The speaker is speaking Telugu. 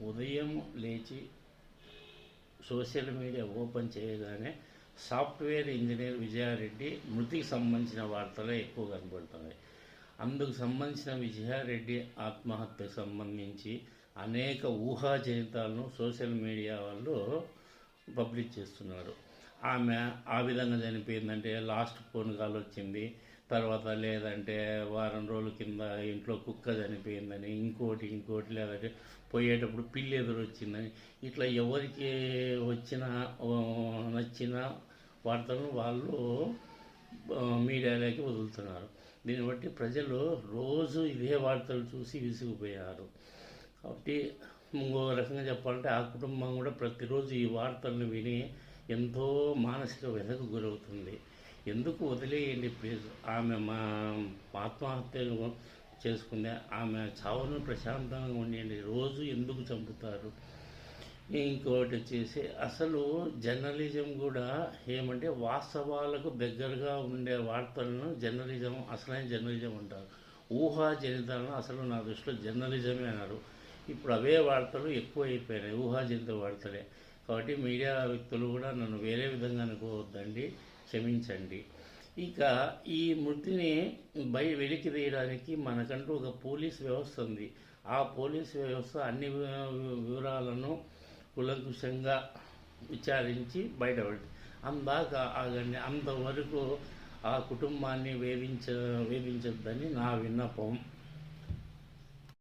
ఉదయం లేచి సోషల్ మీడియా ఓపెన్ చేయగానే సాఫ్ట్వేర్ ఇంజనీర్ విజయారెడ్డి మృతికి సంబంధించిన వార్తలే ఎక్కువ కనబడుతున్నాయి. అందుకు సంబంధించిన విజయారెడ్డి ఆత్మహత్యకు సంబంధించి అనేక ఊహాజనితాలను సోషల్ మీడియా వాళ్ళు పబ్లిష్ చేస్తున్నారు. ఆమె ఆ విధంగా చనిపోయిందంటే లాస్ట్ ఫోన్ కాల్ వచ్చింది, తర్వాత లేదంటే వారం రోజుల కింద ఇంట్లో కుక్క చనిపోయిందని, ఇంకోటి లేదంటే పోయేటప్పుడు పిల్లి ఎదురు వచ్చిందని, ఇట్లా ఎవరికి నచ్చిన వార్తలను వాళ్ళు మీడియాలోకి వదులుతున్నారు. దీన్ని బట్టి ప్రజలు రోజు ఇదే వార్తలు చూసి విసిగిపోయారు. కాబట్టి ఇంకో రకంగా చెప్పాలంటే ఆ కుటుంబం కూడా ప్రతిరోజు ఈ వార్తలను విని ఎంతో మానసిక వ్యధకు గురవుతుంది. ఎందుకు వదిలేయండి ప్లీజ్. ఆమె ఆత్మహత్యలు చేసుకుందే, ఆమె చావును ప్రశాంతంగా ఉండండి. రోజు ఎందుకు చంపుతారు? ఇంకోటి వచ్చేసి అసలు జర్నలిజం కూడా ఏమంటే వాస్తవాలకు దగ్గరగా ఉండే వార్తలను అసలైన జర్నలిజం అంటారు. ఊహాజనితాలను అసలు నా దృష్టిలో జర్నలిజమే అన్నారు. ఇప్పుడు అవే వార్తలు ఎక్కువ అయిపోయినాయి, ఊహాజనిత వార్తలే. కాబట్టి మీడియా వ్యక్తులు కూడా నన్ను వేరే విధంగా అనుకోవద్దండి, క్షమించండి. ఇక ఈ మృతిని వెలికి తీయడానికి మనకంటూ ఒక పోలీస్ వ్యవస్థ ఉంది. ఆ పోలీస్ వ్యవస్థ అన్ని వివరాలను కులంకుశంగా విచారించి బయటపడింది. అందాక ఆగండి, అంతవరకు ఆ కుటుంబాన్ని వేధించొద్దని నా విన్నపం.